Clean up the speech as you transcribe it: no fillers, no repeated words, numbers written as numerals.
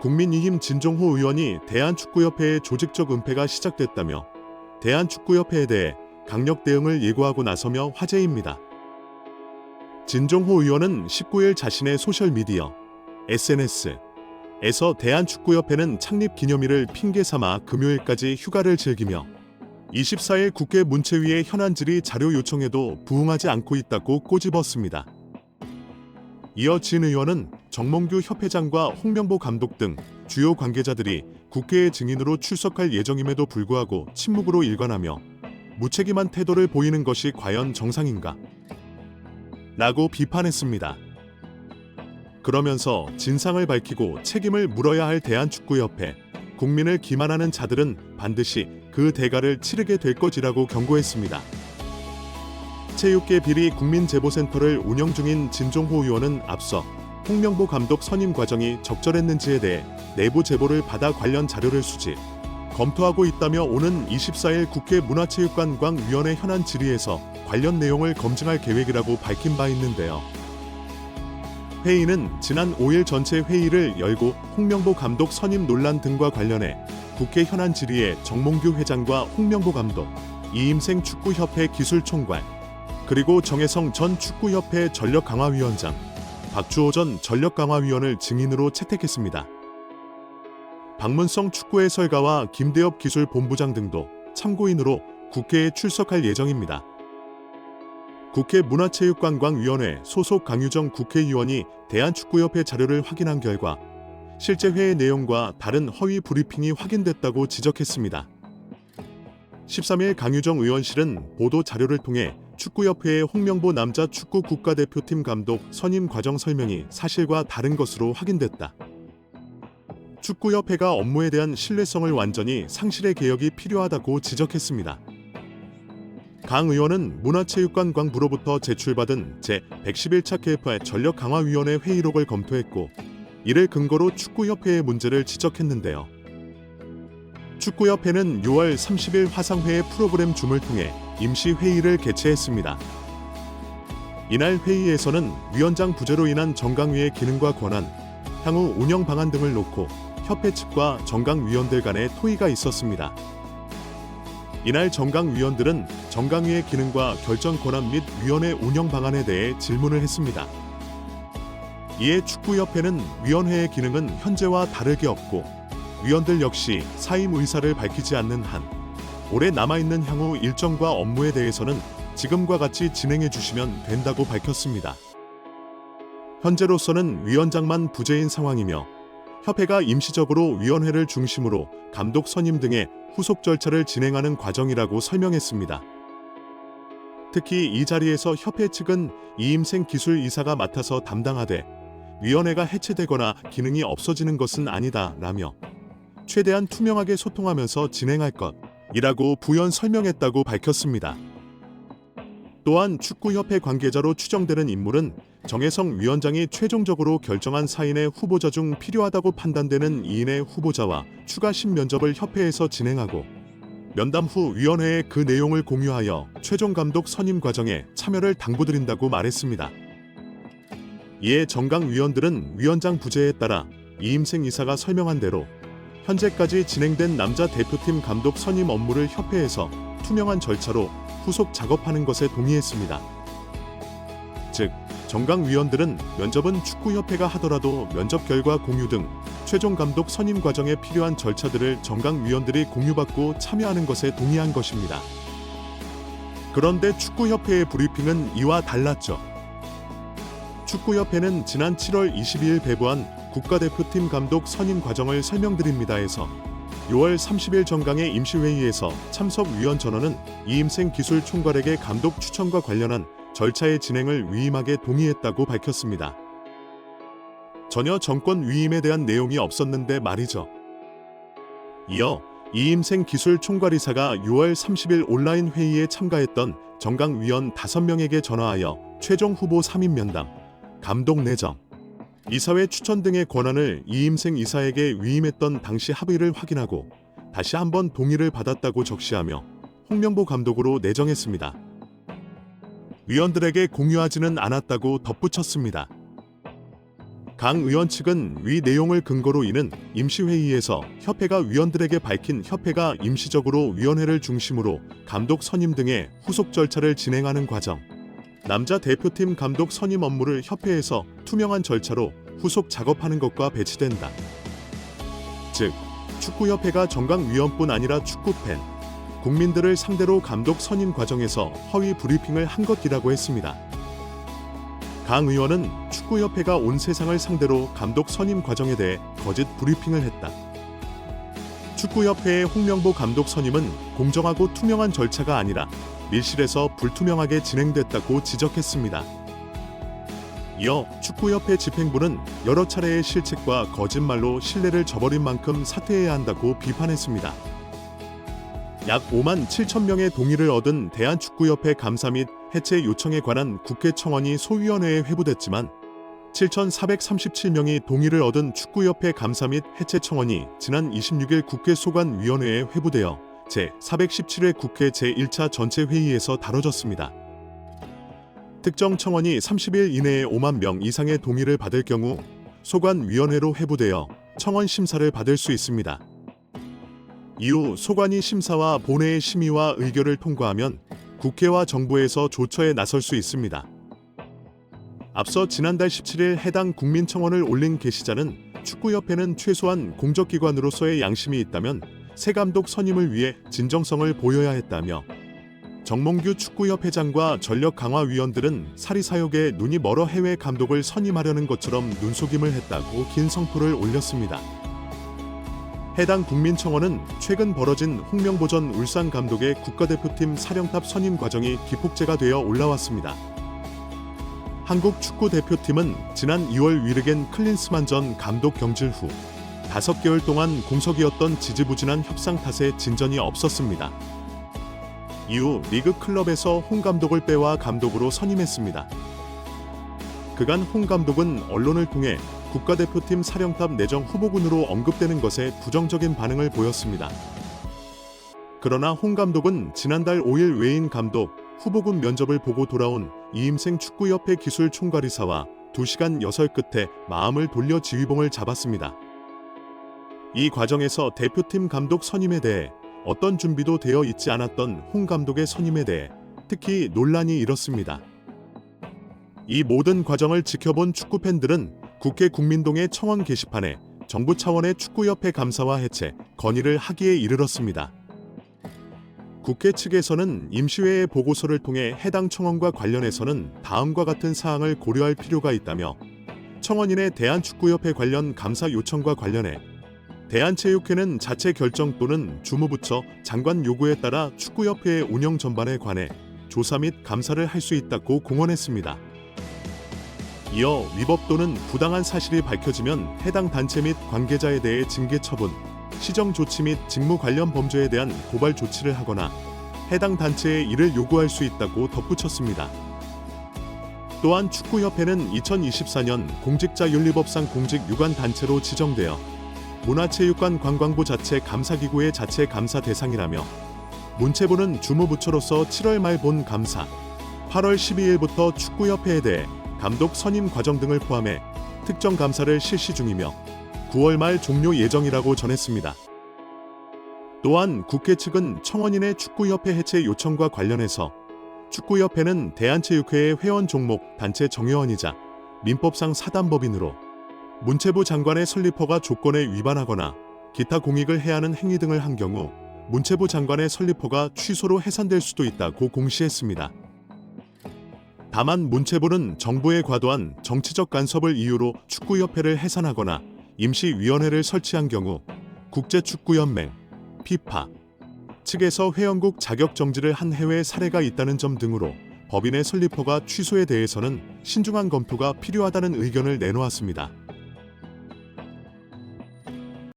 국민의힘 진종호 의원이 대한축구협회의 조직적 은폐가 시작됐다며 대한축구협회에 대해 강력 대응을 예고하고 나서며 화제입니다. 진종호 의원은 19일 자신의 소셜미디어 SNS에서 대한축구협회는 창립 기념일을 핑계 삼아 금요일까지 휴가를 즐기며 24일 국회 문체위의 현안 질의 자료 요청에도 부응하지 않고 있다고 꼬집었습니다. 이어 진 의원은 정몽규 협회장과 홍명보 감독 등 주요 관계자들이 국회의 증인으로 출석할 예정임에도 불구하고 침묵으로 일관하며 무책임한 태도를 보이는 것이 과연 정상인가? 라고 비판했습니다. 그러면서 진상을 밝히고 책임을 물어야 할 대한축구협회, 국민을 기만하는 자들은 반드시 그 대가를 치르게 될 것이라고 경고했습니다. 체육계 비리 국민제보센터를 운영 중인 진종호 의원은 앞서 홍명보 감독 선임 과정이 적절했는지에 대해 내부 제보를 받아 관련 자료를 수집, 검토하고 있다며 오는 24일 국회 문화체육관광위원회 현안 질의에서 관련 내용을 검증할 계획이라고 밝힌 바 있는데요. 회의는 지난 5일 전체 회의를 열고 홍명보 감독 선임 논란 등과 관련해 국회 현안 질의에 정몽규 회장과 홍명보 감독, 이임생 축구협회 기술총괄, 그리고 정혜성 전 축구협회 전력강화위원장, 박주호 전 전력강화위원을 증인으로 채택했습니다. 박문성 축구 해설가와 김대엽 기술본부장 등도 참고인으로 국회에 출석할 예정입니다. 국회 문화체육관광위원회 소속 강유정 국회의원이 대한축구협회 자료를 확인한 결과 실제 회의 내용과 다른 허위 브리핑이 확인됐다고 지적했습니다. 13일 강유정 의원실은 보도 자료를 통해 축구협회의 홍명보 남자 축구 국가대표팀 감독 선임 과정 설명이 사실과 다른 것으로 확인됐다. 축구협회가 업무에 대한 신뢰성을 완전히 상실의 개혁이 필요하다고 지적했습니다. 강 의원은 문화체육관광부로부터 제출받은 제111차 KFR 전력강화위원회 회의록을 검토했고 이를 근거로 축구협회의 문제를 지적했는데요. 축구협회는 6월 30일 화상회의 프로그램 줌을 통해 임시회의를 개최했습니다. 이날 회의에서는 위원장 부재로 인한 정강위의 기능과 권한, 향후 운영 방안 등을 놓고 협회 측과 정강위원들 간의 토의가 있었습니다. 이날 정강위원들은 정강위의 기능과 결정 권한 및 위원회 운영 방안에 대해 질문을 했습니다. 이에 축구협회는 위원회의 기능은 현재와 다르게 없고 위원들 역시 사임 의사를 밝히지 않는 한 올해 남아있는 향후 일정과 업무에 대해서는 지금과 같이 진행해 주시면 된다고 밝혔습니다. 현재로서는 위원장만 부재인 상황이며 협회가 임시적으로 위원회를 중심으로 감독 선임 등의 후속 절차를 진행하는 과정이라고 설명했습니다. 특히 이 자리에서 협회 측은 이임생 기술이사가 맡아서 담당하되 위원회가 해체되거나 기능이 없어지는 것은 아니다라며 최대한 투명하게 소통하면서 진행할 것이라고 부연 설명했다고 밝혔습니다. 또한 축구협회 관계자로 추정되는 인물은 정혜성 위원장이 최종적으로 결정한 4인의 후보자 중 필요하다고 판단되는 2인의 후보자와 추가 신면접을 협회에서 진행하고 면담 후 위원회에 그 내용을 공유하여 최종 감독 선임 과정에 참여를 당부드린다고 말했습니다. 이에 정강위원들은 위원장 부재에 따라 이임생 이사가 설명한 대로 현재까지 진행된 남자 대표팀 감독 선임 업무를 협회에서 투명한 절차로 후속 작업하는 것에 동의했습니다. 즉, 정강위원들은 면접은 축구협회가 하더라도 면접 결과 공유 등 최종 감독 선임 과정에 필요한 절차들을 정강위원들이 공유받고 참여하는 것에 동의한 것입니다. 그런데 축구협회의 브리핑은 이와 달랐죠. 축구협회는 지난 7월 22일 배부한 국가대표팀 감독 선임 과정을 설명드립니다에서 6월 30일 정강의 임시회의에서 참석위원 전원은 이임생 기술총괄에게 감독 추천과 관련한 절차의 진행을 위임하게 동의했다고 밝혔습니다. 전혀 정권 위임에 대한 내용이 없었는데 말이죠. 이어 이임생 기술총괄이사가 6월 30일 온라인 회의에 참가했던 정강위원 5명에게 전화하여 최종 후보 3인 면담, 감독 내정, 이사회 추천 등의 권한을 이임생 이사에게 위임했던 당시 합의를 확인하고 다시 한번 동의를 받았다고 적시하며 홍명보 감독으로 내정했습니다. 위원들에게 공유하지는 않았다고 덧붙였습니다. 강 의원 측은 위 내용을 근거로 이는 임시회의에서 협회가 위원들에게 밝힌 협회가 임시적으로 위원회를 중심으로 감독 선임 등의 후속 절차를 진행하는 과정, 남자 대표팀 감독 선임 업무를 협회에서 투명한 절차로 후속 작업하는 것과 배치된다. 즉, 축구협회가 정강위원뿐 아니라 축구팬, 국민들을 상대로 감독 선임 과정에서 허위 브리핑을 한 것이라고 했습니다. 강 의원은 축구협회가 온 세상을 상대로 감독 선임 과정에 대해 거짓 브리핑을 했다. 축구협회의 홍명보 감독 선임은 공정하고 투명한 절차가 아니라 밀실에서 불투명하게 진행됐다고 지적했습니다. 이어 축구협회 집행부는 여러 차례의 실책과 거짓말로 신뢰를 저버린 만큼 사퇴해야 한다고 비판했습니다. 약 5만 7천 명의 동의를 얻은 대한축구협회 감사 및 해체 요청에 관한 국회 청원이 소위원회에 회부됐지만 7,437명이 동의를 얻은 축구협회 감사 및 해체 청원이 지난 26일 국회 소관위원회에 회부되어 제417회 국회 제1차 전체 회의에서 다뤄졌습니다. 특정 청원이 30일 이내에 5만 명 이상의 동의를 받을 경우 소관위원회로 회부되어 청원 심사를 받을 수 있습니다. 이후 소관위 심사와 본회의 심의와 의결을 통과하면 국회와 정부에서 조처에 나설 수 있습니다. 앞서 지난달 17일 해당 국민청원을 올린 게시자는 축구협회는 최소한 공적기관으로서의 양심이 있다면 새 감독 선임을 위해 진정성을 보여야 했다며 정몽규 축구협회장과 전력강화위원들은 사리사욕에 눈이 멀어 해외 감독을 선임하려는 것처럼 눈속임을 했다고 긴 성토를 올렸습니다. 해당 국민청원은 최근 벌어진 홍명보 전 울산 감독의 국가대표팀 사령탑 선임 과정이 기폭제가 되어 올라왔습니다. 한국 축구대표팀은 지난 2월 위르겐 클린스만 전 감독 경질 후 5개월 동안 공석이었던 지지부진한 협상 탓에 진전이 없었습니다. 이후 리그 클럽에서 홍 감독을 빼와 감독으로 선임했습니다. 그간 홍 감독은 언론을 통해 국가대표팀 사령탑 내정 후보군으로 언급되는 것에 부정적인 반응을 보였습니다. 그러나 홍 감독은 지난달 5일 외인 감독 후보군 면접을 보고 돌아온 이임생 축구협회 기술 총괄이사와 2시간 여설 끝에 마음을 돌려 지휘봉을 잡았습니다. 이 과정에서 대표팀 감독 선임에 대해 어떤 준비도 되어 있지 않았던 홍 감독의 선임에 대해 특히 논란이 일었습니다. 이 모든 과정을 지켜본 축구팬들은 국회 국민동의 청원 게시판에 정부 차원의 축구협회 감사와 해체, 건의를 하기에 이르렀습니다. 국회 측에서는 임시회의 보고서를 통해 해당 청원과 관련해서는 다음과 같은 사항을 고려할 필요가 있다며 청원인의 대한축구협회 관련 감사 요청과 관련해 대한체육회는 자체 결정 또는 주무부처 장관 요구에 따라 축구협회의 운영 전반에 관해 조사 및 감사를 할 수 있다고 공언했습니다. 이어 위법 또는 부당한 사실이 밝혀지면 해당 단체 및 관계자에 대해 징계 처분, 시정 조치 및 직무 관련 범죄에 대한 고발 조치를 하거나 해당 단체에 이를 요구할 수 있다고 덧붙였습니다. 또한 축구협회는 2024년 공직자윤리법상 공직유관단체로 지정되어 문화체육관 관광부 자체 감사기구의 자체 감사 대상이라며 문체부는 주무부처로서 7월 말 본 감사, 8월 12일부터 축구협회에 대해 감독 선임 과정 등을 포함해 특정 감사를 실시 중이며 9월 말 종료 예정이라고 전했습니다. 또한 국회 측은 청원인의 축구협회 해체 요청과 관련해서 축구협회는 대한체육회의 회원 종목 단체 정회원이자 민법상 사단법인으로 문체부 장관의 설립허가 조건에 위반하거나 기타 공익을 해하는 행위 등을 한 경우 문체부 장관의 설립허가 취소로 해산될 수도 있다고 공시했습니다. 다만 문체부는 정부의 과도한 정치적 간섭을 이유로 축구협회를 해산하거나 임시위원회를 설치한 경우 국제축구연맹, 피파 측에서 회원국 자격 정지를 한 해외 사례가 있다는 점 등으로 법인의 설립허가 취소에 대해서는 신중한 검토가 필요하다는 의견을 내놓았습니다.